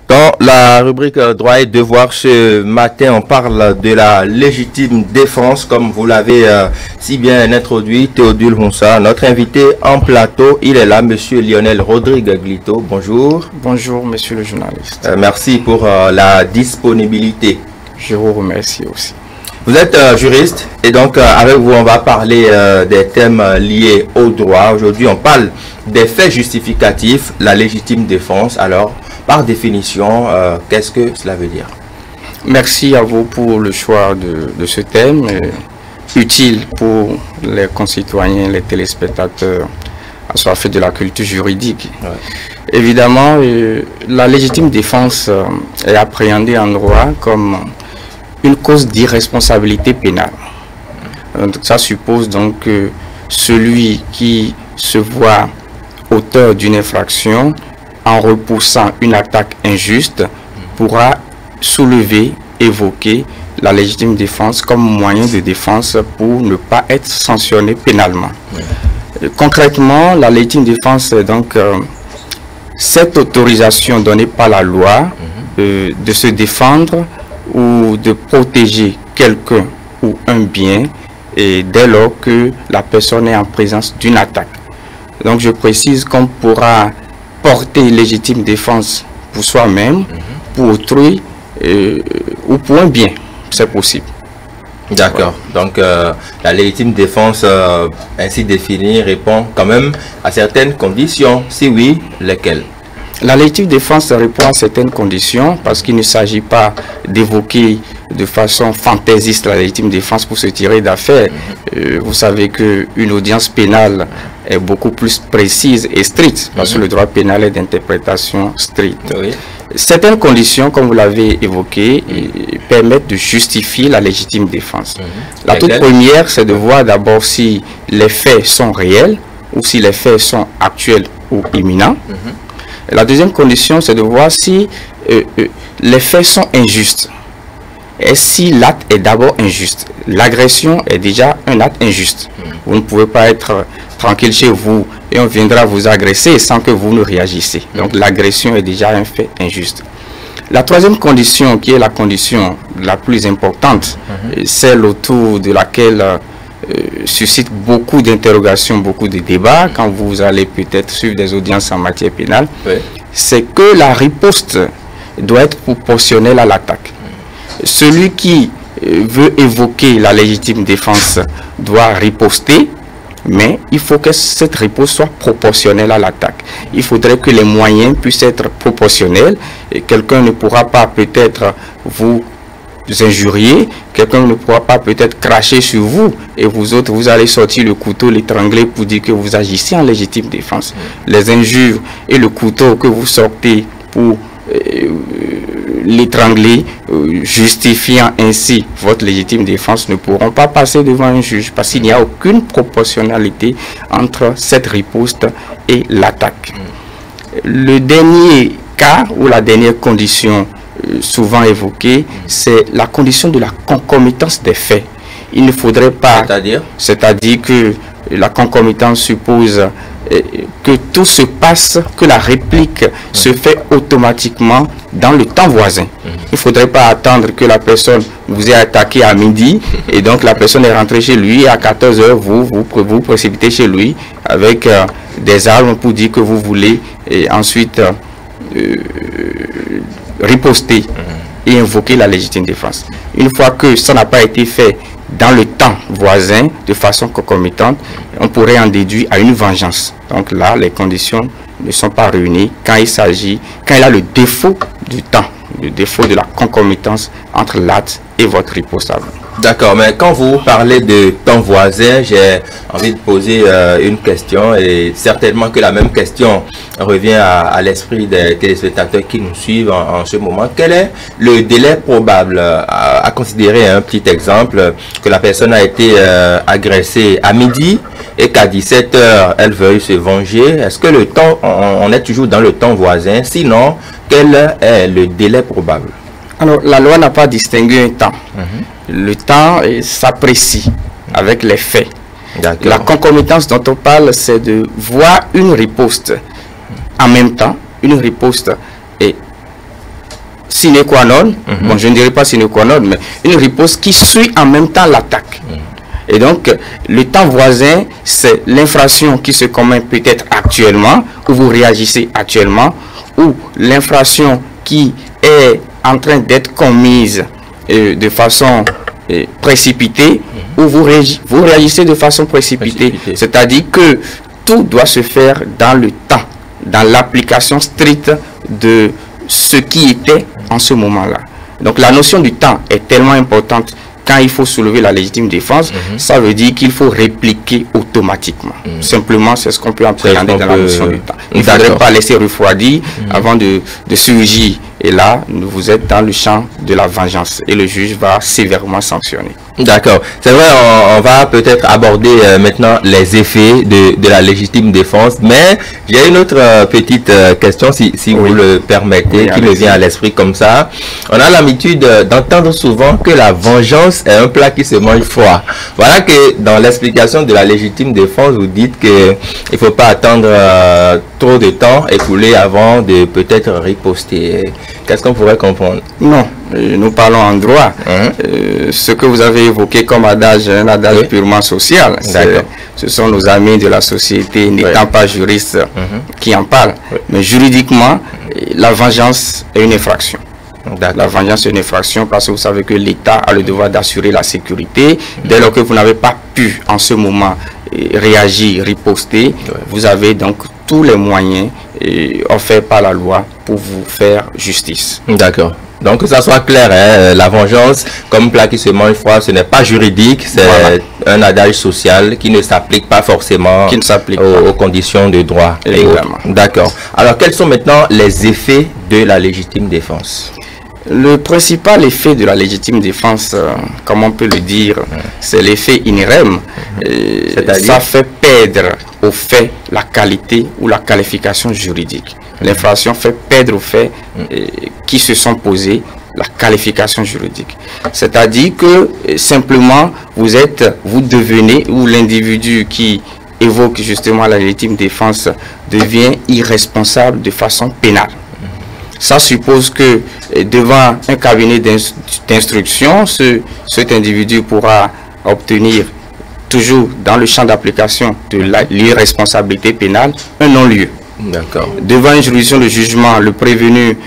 Dans la rubrique droit et devoir ce matin, on parle de la légitime défense, comme vous l'avez si bien introduit, Théodule Hunsa. Notre invité en plateau, il est là, monsieur Lionel Rodrigue Glito. Bonjour. Bonjour, monsieur le journaliste. Merci pour la disponibilité. Je vous remercie aussi. Vous êtes juriste et donc avec vous, on va parler des thèmes liés au droit. Aujourd'hui, on parle des faits justificatifs, la légitime défense. Alors, par définition, qu'est-ce que cela veut dire? Merci à vous pour le choix de ce thème, utile pour les concitoyens, les téléspectateurs, assoiffés de la culture juridique. Ouais. Évidemment, la légitime défense est appréhendée en droit comme une cause d'irresponsabilité pénale. Ça suppose donc que celui qui se voit auteur d'une infraction en repoussant une attaque injuste pourra soulever, évoquer la légitime défense comme moyen de défense pour ne pas être sanctionné pénalement. Concrètement, la légitime défense est donc cette autorisation donnée par la loi de se défendre ou de protéger quelqu'un ou un bien et dès lors que la personne est en présence d'une attaque. Donc je précise qu'on pourra porter légitime défense pour soi-même, pour autrui ou pour un bien, c'est possible. D'accord. Ouais. Donc la légitime défense ainsi définie répond quand même à certaines conditions. Si oui, lesquelles? La légitime défense répond à certaines conditions parce qu'il ne s'agit pas d'évoquer de façon fantaisiste la légitime défense pour se tirer d'affaire. Vous savez qu'une audience pénale est beaucoup plus précise et stricte parce que le droit pénal est d'interprétation stricte. Oui. Certaines conditions, comme vous l'avez évoqué, permettent de justifier la légitime défense. La toute première, c'est de voir d'abord si les faits sont réels ou si les faits sont actuels ou imminents. La deuxième condition, c'est de voir si les faits sont injustes. Et si l'acte est d'abord injuste. L'agression est déjà un acte injuste. Vous ne pouvez pas être tranquille chez vous et on viendra vous agresser sans que vous ne réagissez. Donc l'agression est déjà un fait injuste. La troisième condition, qui est la condition la plus importante, celle autour de laquelle suscite beaucoup d'interrogations, beaucoup de débats, quand vous allez peut-être suivre des audiences en matière pénale, c'est que la riposte doit être proportionnelle à l'attaque. Celui qui veut évoquer la légitime défense doit riposter, mais il faut que cette riposte soit proportionnelle à l'attaque. Il faudrait que les moyens puissent être proportionnels. Quelqu'un ne pourra pas peut-être vous injurier, quelqu'un ne pourra pas peut-être cracher sur vous et vous autres, vous allez sortir le couteau, l'étrangler pour dire que vous agissez en légitime défense. Les injures et le couteau que vous sortez pour l'étrangler, justifiant ainsi votre légitime défense, ne pourront pas passer devant un juge parce qu'il n'y a aucune proportionnalité entre cette riposte et l'attaque. Le dernier cas ou la dernière condition souvent évoquée, c'est la condition de la concomitance des faits. Il ne faudrait pas... C'est-à-dire que la concomitance suppose que tout se passe, que la réplique se fait automatiquement dans le temps voisin. Il ne faudrait pas attendre que la personne vous ait attaqué à midi et donc la personne est rentrée chez lui et à 14 h vous précipitez chez lui avec des armes pour dire que vous voulez et ensuite riposter et invoquer la légitime défense. Une fois que ça n'a pas été fait dans le temps voisin, de façon concomitante, on pourrait en déduire à une vengeance. Donc là, les conditions ne sont pas réunies quand il a le défaut du temps, le défaut de la concomitance entre l'acte et votre riposte à vous. D'accord, mais quand vous parlez de temps voisin, j'ai envie de poser une question et certainement que la même question revient à l'esprit des téléspectateurs qui nous suivent en ce moment. Quel est le délai probable à considérer? Un petit exemple, que la personne a été agressée à midi et qu'à 17 h, elle veuille se venger. Est-ce que le temps, on est toujours dans le temps voisin? Sinon, quel est le délai probable? Alors, la loi n'a pas distingué un temps. Le temps s'apprécie avec les faits. La concomitance dont on parle, c'est de voir une riposte en même temps, une riposte sine qua non, bon, je ne dirais pas sine qua non, mais une riposte qui suit en même temps l'attaque. Et donc, le temps voisin, c'est l'infraction qui se commet peut-être actuellement, où vous réagissez actuellement, ou l'infraction qui est en train d'être commise de façon précipitée, où vous réagissez de façon précipitée. C'est-à-dire que tout doit se faire dans le temps, dans l'application stricte de ce qui était en ce moment-là. Donc la notion du temps est tellement importante. Quand il faut soulever la légitime défense, ça veut dire qu'il faut répliquer automatiquement. Simplement, c'est ce qu'on peut appréhender dans la notion du temps. Il ne faudrait pas laisser refroidir avant de surgir. Et là, vous êtes dans le champ de la vengeance. Et le juge va sévèrement sanctionner. D'accord. C'est vrai, on va peut-être aborder maintenant les effets de la légitime défense. Mais j'ai une autre petite question, si vous le permettez, qui me vient à l'esprit comme ça. On a l'habitude d'entendre souvent que la vengeance est un plat qui se mange froid. Voilà que dans l'explication de la légitime défense, vous dites qu'il ne faut pas attendre trop de temps écoulé avant de peut-être riposter. Qu'est-ce qu'on pourrait comprendre? Non, nous parlons en droit. Ce que vous avez évoqué comme adage, un adage purement social, ce sont nos amis de la société, n'étant pas juristes, qui en parlent. Mais juridiquement, la vengeance est une infraction. La vengeance est une infraction parce que vous savez que l'État a le devoir d'assurer la sécurité. Dès lors que vous n'avez pas pu en ce moment réagir, riposter, vous avez donc tous les moyens offerts par la loi pour vous faire justice. D'accord. Donc que ça soit clair, hein, la vengeance comme plat qui se mange froid, ce n'est pas juridique, c'est un adage social qui ne s'applique pas forcément aux conditions de droit. D'accord. Alors quels sont maintenant les effets de la légitime défense? Le principal effet de la légitime défense, comme on peut le dire, c'est l'effet in rem. Ça fait perdre au fait la qualité ou la qualification juridique. L'infraction fait perdre aux faits qui se sont posés la qualification juridique. C'est-à-dire que simplement vous devenez, ou l'individu qui évoque justement la légitime défense devient irresponsable de façon pénale. Ça suppose que devant un cabinet d'instruction, cet individu pourra obtenir, toujours dans le champ d'application de l'irresponsabilité pénale, un non-lieu. Devant une juridiction de jugement, le prévenu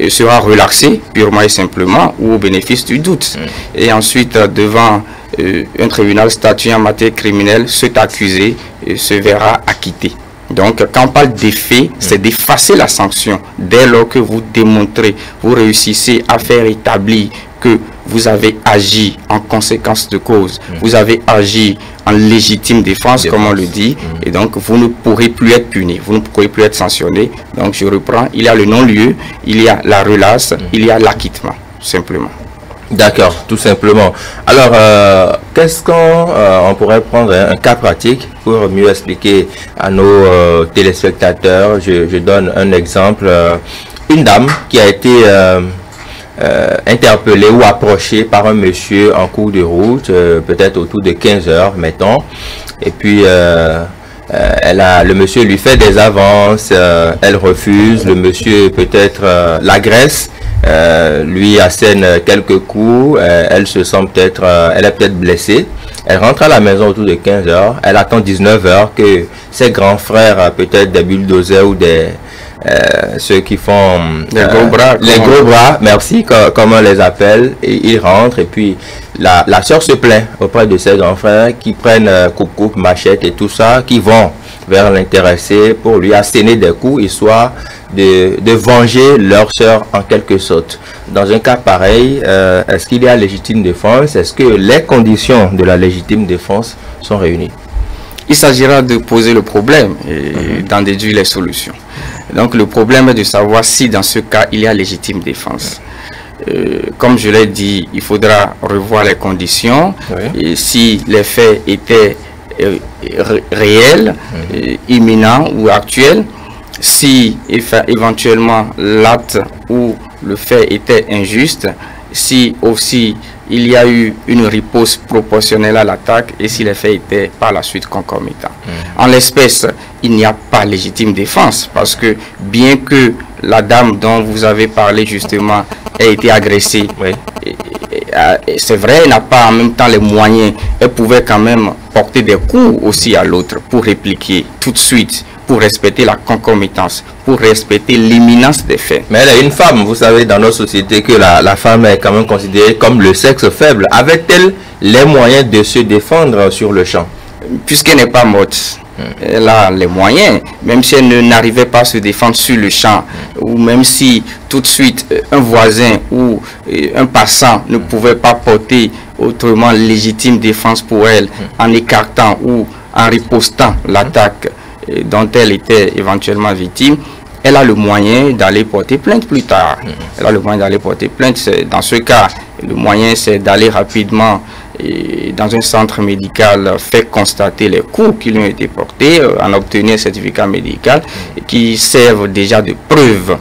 sera relaxé purement et simplement ou au bénéfice du doute. Et ensuite, devant un tribunal statuant en matière criminelle, cet accusé se verra acquitté. Donc, quand on parle d'effet, c'est d'effacer la sanction. Dès lors que vous démontrez, vous réussissez à faire établir que vous avez agi en conséquence de cause, vous avez agi en légitime défense, comme on le dit, et donc vous ne pourrez plus être puni, vous ne pourrez plus être sanctionné. Donc, je reprends, il y a le non-lieu, il y a la relace, il y a l'acquittement, simplement. D'accord, tout simplement. Alors, qu'est-ce qu'on pourrait prendre un cas pratique pour mieux expliquer à nos téléspectateurs? Je donne un exemple. Une dame qui a été interpellée ou approchée par un monsieur en cours de route, peut-être autour de 15 heures, mettons. Et puis, le monsieur lui fait des avances, elle refuse, le monsieur peut-être l'agresse. Lui assène quelques coups, elle se sent peut-être, elle est peut-être blessée. Elle rentre à la maison autour de 15 heures, elle attend 19 heures que ses grands frères, peut-être des bulldozers ou des ceux qui font les gros bras, merci, comme on les appelle, et ils rentrent et puis la soeur se plaint auprès de ses grands frères qui prennent coupe-coupe, machette et tout ça, qui vont vers l'intéressé pour lui asséner des coups, histoire de venger leur sœur en quelque sorte. Dans un cas pareil, est-ce qu'il y a légitime défense? Est-ce que les conditions de la légitime défense sont réunies? Il s'agira de poser le problème et d'en déduire les solutions. Donc le problème est de savoir si dans ce cas il y a légitime défense. Comme je l'ai dit, il faudra revoir les conditions. Et si les faits étaient réels, imminents ou actuels, si éventuellement l'acte ou le fait était injuste, si aussi il y a eu une riposte proportionnelle à l'attaque et si les faits étaient par la suite concomitants. En l'espèce, il n'y a pas légitime défense parce que bien que la dame dont vous avez parlé justement a été agressée. Oui. C'est vrai, elle n'a pas en même temps les moyens. Elle pouvait quand même porter des coups aussi à l'autre pour répliquer tout de suite, pour respecter la concomitance, pour respecter l'imminence des faits. Mais elle est une femme, vous savez, dans notre société, que la femme est quand même considérée comme le sexe faible. Avait-elle les moyens de se défendre sur le champ? Puisqu'elle n'est pas morte, elle a les moyens, même si elle n'arrivait pas à se défendre sur le champ, ou même si tout de suite un voisin ou un passant ne pouvait pas porter autrement légitime défense pour elle, en écartant ou en ripostant l'attaque dont elle était éventuellement victime, elle a le moyen d'aller porter plainte plus tard. Elle a le moyen d'aller porter plainte. Dans ce cas, le moyen, c'est d'aller rapidement dans un centre médical, faire constater les coups qui lui ont été portés, en obtenir un certificat médical qui servent déjà de preuve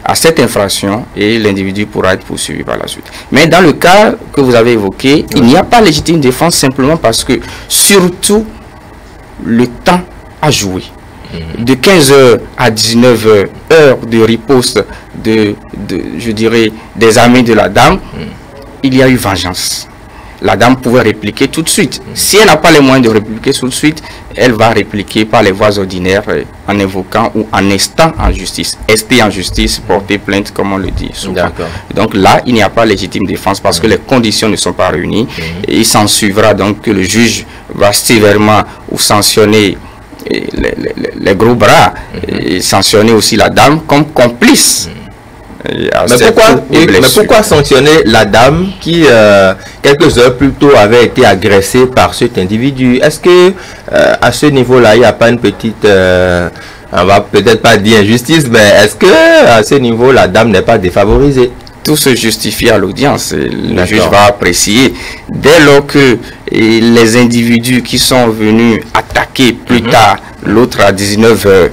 à cette infraction, et l'individu pourra être poursuivi par la suite. Mais dans le cas que vous avez évoqué, il n'y a pas légitime défense simplement parce que surtout le temps a joué. De 15h à 19h, heure de riposte je dirais, des amis de la dame, il y a eu vengeance. La dame pouvait répliquer tout de suite. Si elle n'a pas les moyens de répliquer tout de suite, elle va répliquer par les voies ordinaires en invoquant ou en estant en justice. Ester en justice, porter plainte, comme on le dit souvent. Donc là, il n'y a pas légitime défense parce que les conditions ne sont pas réunies. Et il s'en suivra donc que le juge va sévèrement ou sanctionner les gros bras et sanctionner aussi la dame comme complice. Mais pourquoi sanctionner la dame qui, quelques heures plus tôt, avait été agressée par cet individu? Est-ce que à ce niveau-là, il n'y a pas une petite, on va peut-être pas dire injustice, mais est-ce que à ce niveau, la dame n'est pas défavorisée? Tout se justifie à l'audience. Le juge va apprécier dès lors que les individus qui sont venus attaquer plus tard l'autre à 19h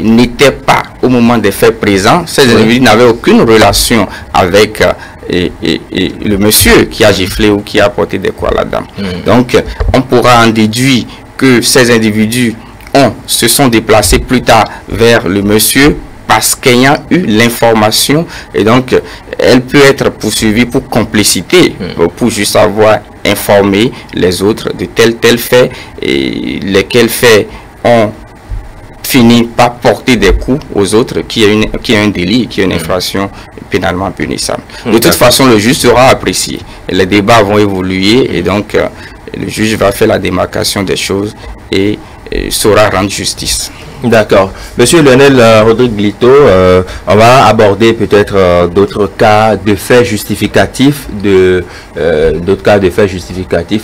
n'étaient pas au moment des faits présents. Ces individus n'avaient aucune relation avec le monsieur qui a giflé ou qui a apporté des coups à la dame. Donc on pourra en déduire que ces individus se sont déplacés plus tard vers le monsieur parce qu'il y a eu l'information, et donc elle peut être poursuivie pour complicité, pour juste avoir informé les autres de tel fait, et lesquels faits ont fini par porter des coups aux autres, qui est un délit, qui est une infraction pénalement punissable. De toute façon, le juge sera apprécié. Les débats vont évoluer, et donc le juge va faire la démarcation des choses et saura rendre justice. D'accord. Monsieur Lionel Rodrigue Glito, on va aborder peut-être d'autres cas de faits justificatifs,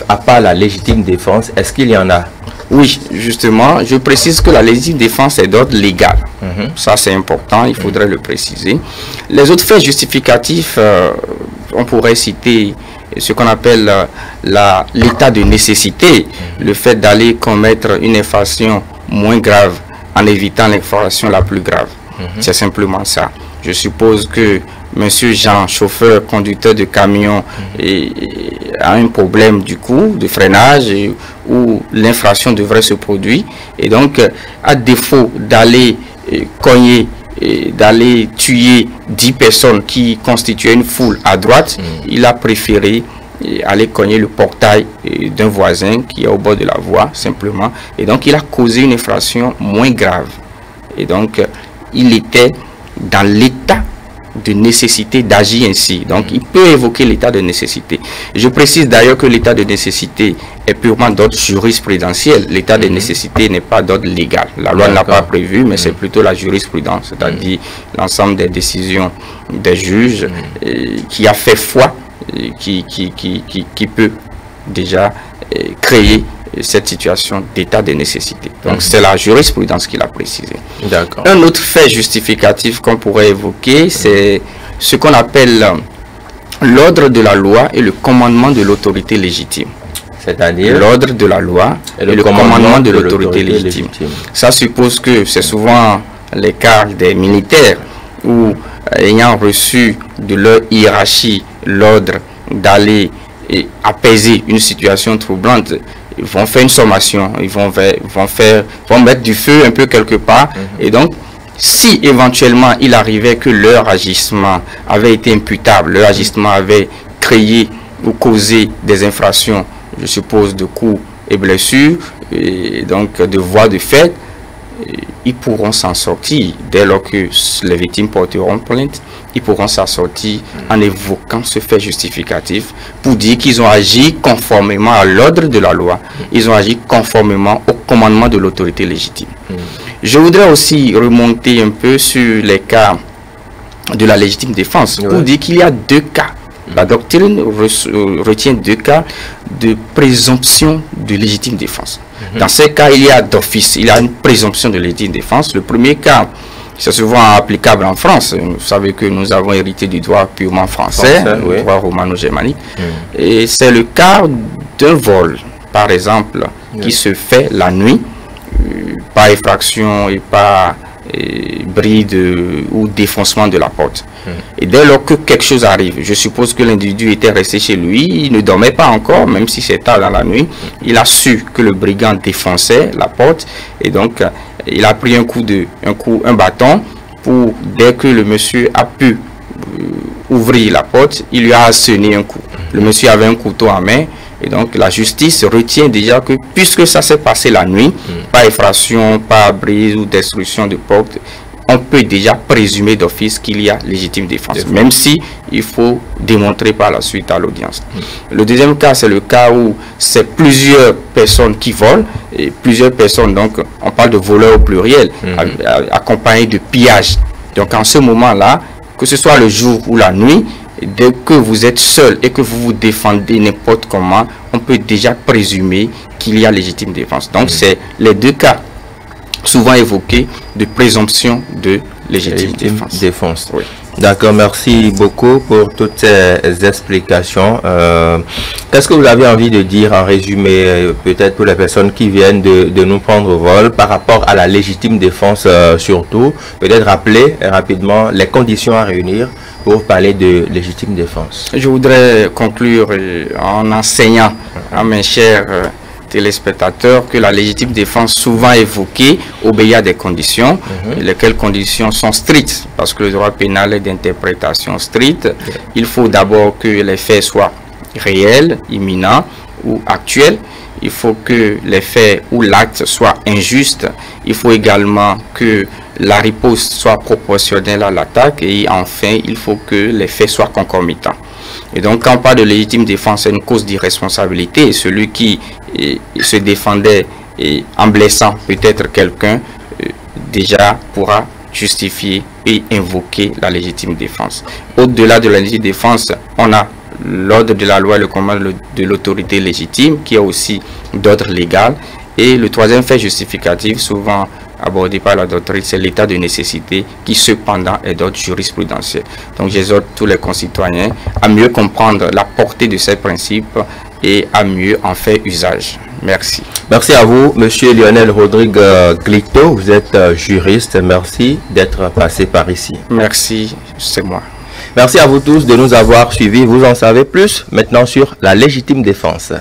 à part la légitime défense. Est-ce qu'il y en a? Oui, justement, je précise que la légitime défense est d'ordre légal. Ça, c'est important, il faudrait le préciser. Les autres faits justificatifs, on pourrait citer ce qu'on appelle l'état de nécessité, le fait d'aller commettre une infraction moins grave en évitant l'infraction la plus grave. C'est simplement ça. Je suppose que monsieur Jean, chauffeur, conducteur de camion, a un problème du coup de freinage où l'infraction devrait se produire. Et donc, à défaut d'aller cogner, d'aller tuer 10 personnes qui constituaient une foule à droite, il a préféré aller cogner le portail d'un voisin qui est au bord de la voie, simplement. Et donc, il a causé une infraction moins grave. Et donc, il était dans l'état de nécessité d'agir ainsi. Donc, il peut évoquer l'état de nécessité. Je précise d'ailleurs que l'état de nécessité est purement d'ordre jurisprudentiel. L'état de nécessité n'est pas d'ordre légal. La loi ne l'a pas prévu, mais c'est plutôt la jurisprudence, c'est-à-dire l'ensemble des décisions des juges qui a fait foi, qui peut déjà créer cette situation d'état de nécessité. Donc c'est la jurisprudence qui l'a précisé. D'accord. Un autre fait justificatif qu'on pourrait évoquer, c'est ce qu'on appelle l'ordre de la loi et le commandement de l'autorité légitime. C'est-à-dire l'ordre de la loi et le commandement de l'autorité légitime. Ça suppose que c'est souvent les cas des militaires où, ayant reçu de leur hiérarchie l'ordre d'aller apaiser une situation troublante, ils vont faire une sommation, ils vont mettre du feu un peu quelque part, et donc si éventuellement il arrivait que leur agissement avait été imputable, leur agissement avait créé ou causé des infractions, je suppose, de coups et blessures, et donc de voies de fait, ils pourront s'en sortir dès lors que les victimes porteront plainte. Ils pourront s'en sortir en évoquant ce fait justificatif pour dire qu'ils ont agi conformément à l'ordre de la loi. Ils ont agi conformément au commandement de l'autorité légitime. Je voudrais aussi remonter un peu sur les cas de la légitime défense pour dire qu'il y a deux cas. La doctrine retient deux cas de présomption de légitime défense. Dans ces cas, il y a d'office, il y a une présomption de légitime défense. Le premier cas, c'est souvent applicable en France. Vous savez que nous avons hérité du droit purement français, le droit romano-germanique. Et c'est le cas d'un vol, par exemple, qui se fait la nuit, par effraction et par bride ou défoncement de la porte. Et dès lors que quelque chose arrive, je suppose que l'individu était resté chez lui, il ne dormait pas encore, même si c'est tard dans la nuit, il a su que le brigand défonçait la porte, et donc il a pris un bâton pour, dès que le monsieur a pu ouvrir la porte, il lui a asséné un coup. Le monsieur avait un couteau en main, et donc la justice retient déjà que puisque ça s'est passé la nuit, par effraction, par brise ou destruction de porte, on peut déjà présumer d'office qu'il y a légitime défense, même si il faut démontrer par la suite à l'audience. Le deuxième cas, c'est le cas où c'est plusieurs personnes qui volent, et plusieurs personnes, donc on parle de voleurs au pluriel, accompagnés de pillage. Donc en ce moment-là, que ce soit le jour ou la nuit, dès que vous êtes seul et que vous vous défendez n'importe comment, on peut déjà présumer qu'il y a légitime défense. Donc c'est les deux cas souvent évoqués de présomption de légitime défense. Oui. D'accord, merci beaucoup pour toutes ces explications. Qu'est-ce que vous avez envie de dire en résumé, peut-être pour les personnes qui viennent de nous prendre au vol, par rapport à la légitime défense surtout, peut-être rappeler rapidement les conditions à réunir pour parler de légitime défense. Je voudrais conclure en enseignant à mes chers téléspectateurs que la légitime défense souvent évoquée obéit à des conditions, lesquelles conditions sont strictes, parce que le droit pénal est d'interprétation stricte. Il faut d'abord que les faits soient réels, imminents ou actuels. Il faut que les faits ou l'acte soit injuste. Il faut également que la riposte soit proportionnelle à l'attaque. Et enfin, il faut que les faits soient concomitants. Et donc, quand on parle de légitime défense, c'est une cause d'irresponsabilité. Celui qui se défendait en blessant peut-être quelqu'un, déjà pourra justifier et invoquer la légitime défense. Au-delà de la légitime défense, on a l'ordre de la loi et le commandement de l'autorité légitime, qui est aussi d'ordre légal. Et le troisième fait justificatif, souvent abordé par la doctrine, c'est l'état de nécessité qui cependant est d'ordre jurisprudentiel. Donc j'exhorte tous les concitoyens à mieux comprendre la portée de ces principes et à mieux en faire usage. Merci. Merci à vous, Monsieur Lionel Rodrigue Glito. Vous êtes juriste. Merci d'être passé par ici. Merci, c'est moi. Merci à vous tous de nous avoir suivis. Vous en savez plus maintenant sur la légitime défense.